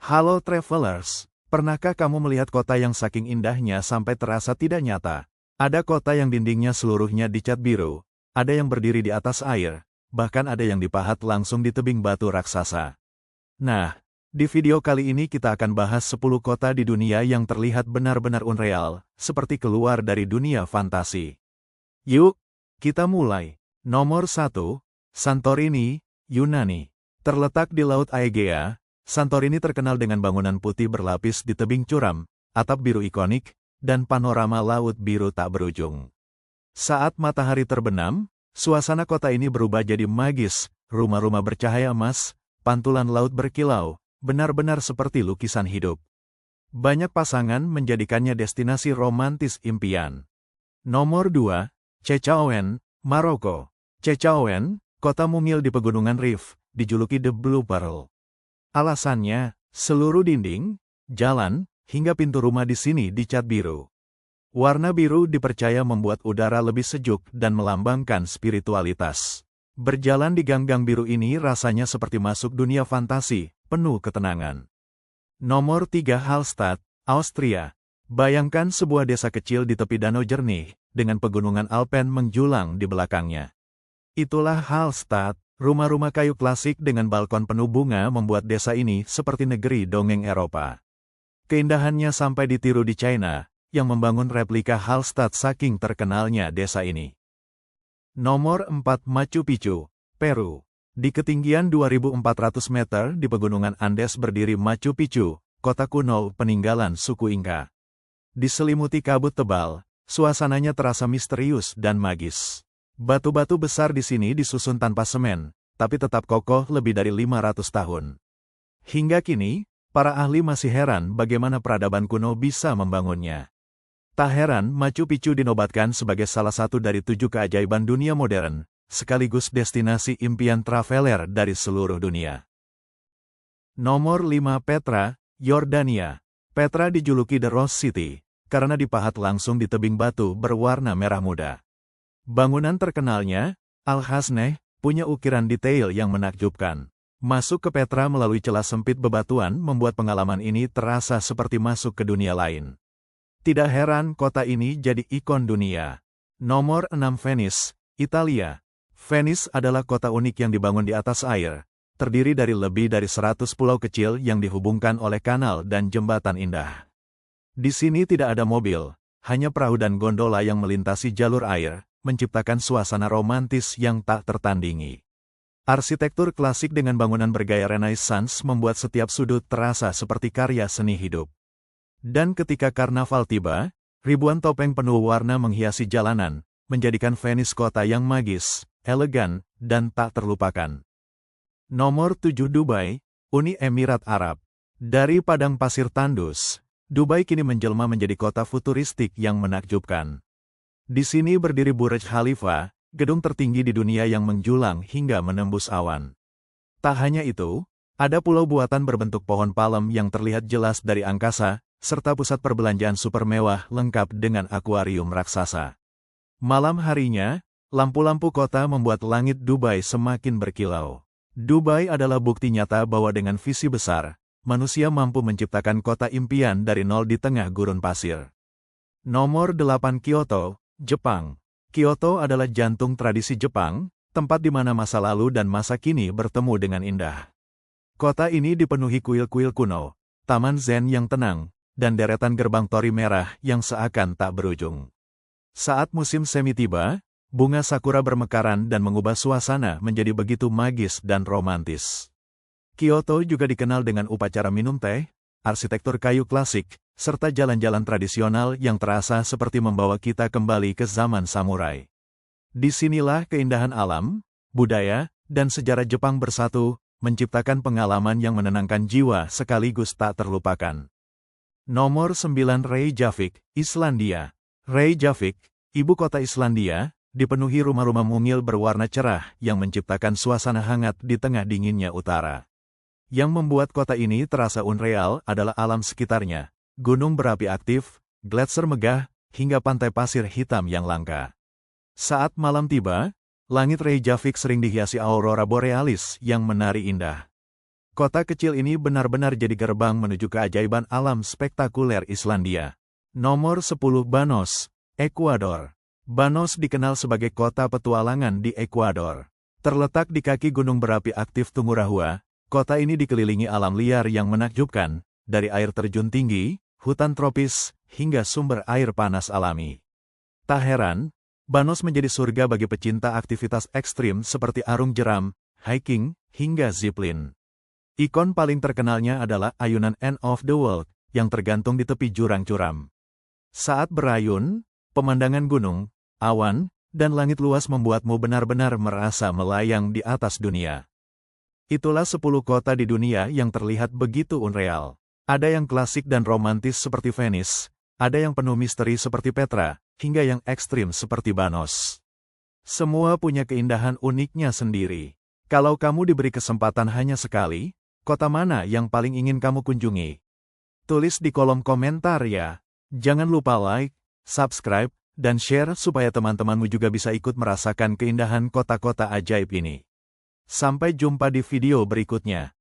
Halo travelers, pernahkah kamu melihat kota yang saking indahnya sampai terasa tidak nyata? Ada kota yang dindingnya seluruhnya dicat biru, ada yang berdiri di atas air, bahkan ada yang dipahat langsung di tebing batu raksasa. Nah, di video kali ini kita akan bahas 10 kota di dunia yang terlihat benar-benar unreal, seperti keluar dari dunia fantasi. Yuk, kita mulai. Nomor 1, Santorini, Yunani. Terletak di Laut Aegea, Santorini terkenal dengan bangunan putih berlapis di tebing curam, atap biru ikonik, dan panorama laut biru tak berujung. Saat matahari terbenam, suasana kota ini berubah jadi magis, rumah-rumah bercahaya emas, pantulan laut berkilau, benar-benar seperti lukisan hidup. Banyak pasangan menjadikannya destinasi romantis impian. Nomor 2, Chefchaouen, Maroko. Chefchaouen, kota mungil di pegunungan Rif, dijuluki The Blue Pearl. Alasannya, seluruh dinding, jalan, hingga pintu rumah di sini dicat biru. Warna biru dipercaya membuat udara lebih sejuk dan melambangkan spiritualitas. Berjalan di gang-gang biru ini rasanya seperti masuk dunia fantasi, penuh ketenangan. Nomor 3, Hallstatt, Austria. Bayangkan sebuah desa kecil di tepi danau jernih, dengan pegunungan Alpen menjulang di belakangnya. Itulah Hallstatt. Rumah-rumah kayu klasik dengan balkon penuh bunga membuat desa ini seperti negeri dongeng Eropa. Keindahannya sampai ditiru di China, yang membangun replika Hallstatt saking terkenalnya desa ini. Nomor 4, Machu Picchu, Peru. Di ketinggian 2.400 meter di pegunungan Andes berdiri Machu Picchu, kota kuno peninggalan suku Inca. Diselimuti kabut tebal, suasananya terasa misterius dan magis. Batu-batu besar di sini disusun tanpa semen, tapi tetap kokoh lebih dari 500 tahun. Hingga kini, para ahli masih heran bagaimana peradaban kuno bisa membangunnya. Tak heran Machu Picchu dinobatkan sebagai salah satu dari 7 keajaiban dunia modern, sekaligus destinasi impian traveler dari seluruh dunia. Nomor 5, Petra, Yordania. Petra dijuluki The Rose City, karena dipahat langsung di tebing batu berwarna merah muda. Bangunan terkenalnya, Al-Hasneh, punya ukiran detail yang menakjubkan. Masuk ke Petra melalui celah sempit bebatuan membuat pengalaman ini terasa seperti masuk ke dunia lain. Tidak heran kota ini jadi ikon dunia. Nomor 6, Venice, Italia. Venice adalah kota unik yang dibangun di atas air, terdiri dari lebih dari 100 pulau kecil yang dihubungkan oleh kanal dan jembatan indah. Di sini tidak ada mobil, hanya perahu dan gondola yang melintasi jalur air, menciptakan suasana romantis yang tak tertandingi. Arsitektur klasik dengan bangunan bergaya Renaissance membuat setiap sudut terasa seperti karya seni hidup. Dan ketika karnaval tiba, ribuan topeng penuh warna menghiasi jalanan, menjadikan Venice kota yang magis, elegan, dan tak terlupakan. Nomor 7, Dubai, Uni Emirat Arab. Dari padang pasir tandus, Dubai kini menjelma menjadi kota futuristik yang menakjubkan. Di sini berdiri Burj Khalifa, gedung tertinggi di dunia yang menjulang hingga menembus awan. Tak hanya itu, ada pulau buatan berbentuk pohon palem yang terlihat jelas dari angkasa, serta pusat perbelanjaan super mewah lengkap dengan akuarium raksasa. Malam harinya, lampu-lampu kota membuat langit Dubai semakin berkilau. Dubai adalah bukti nyata bahwa dengan visi besar, manusia mampu menciptakan kota impian dari nol di tengah gurun pasir. Nomor 8, Kyoto, Jepang. Kyoto adalah jantung tradisi Jepang, tempat di mana masa lalu dan masa kini bertemu dengan indah. Kota ini dipenuhi kuil-kuil kuno, taman zen yang tenang, dan deretan gerbang tori merah yang seakan tak berujung. Saat musim semi tiba, bunga sakura bermekaran dan mengubah suasana menjadi begitu magis dan romantis. Kyoto juga dikenal dengan upacara minum teh, arsitektur kayu klasik, serta jalan-jalan tradisional yang terasa seperti membawa kita kembali ke zaman samurai. Disinilah keindahan alam, budaya, dan sejarah Jepang bersatu, menciptakan pengalaman yang menenangkan jiwa sekaligus tak terlupakan. Nomor 9, Reykjavik, Islandia. Reykjavik, ibu kota Islandia, dipenuhi rumah-rumah mungil berwarna cerah yang menciptakan suasana hangat di tengah dinginnya utara. Yang membuat kota ini terasa unreal adalah alam sekitarnya. Gunung berapi aktif, gletser megah, hingga pantai pasir hitam yang langka. Saat malam tiba, langit Reykjavik sering dihiasi aurora borealis yang menari indah. Kota kecil ini benar-benar jadi gerbang menuju keajaiban alam spektakuler Islandia. Nomor 10 Banos, Ekuador. Banos dikenal sebagai kota petualangan di Ekuador. Terletak di kaki gunung berapi aktif Tungurahua, kota ini dikelilingi alam liar yang menakjubkan, dari air terjun tinggi, hutan tropis, hingga sumber air panas alami. Tak heran, Banos menjadi surga bagi pecinta aktivitas ekstrim seperti arung jeram, hiking, hingga zipline. Ikon paling terkenalnya adalah ayunan End of the World, yang tergantung di tepi jurang curam. Saat berayun, pemandangan gunung, awan, dan langit luas membuatmu benar-benar merasa melayang di atas dunia. Itulah 10 kota di dunia yang terlihat begitu unreal. Ada yang klasik dan romantis seperti Venice, ada yang penuh misteri seperti Petra, hingga yang ekstrim seperti Banos. Semua punya keindahan uniknya sendiri. Kalau kamu diberi kesempatan hanya sekali, kota mana yang paling ingin kamu kunjungi? Tulis di kolom komentar ya. Jangan lupa like, subscribe, dan share supaya teman-temanmu juga bisa ikut merasakan keindahan kota-kota ajaib ini. Sampai jumpa di video berikutnya.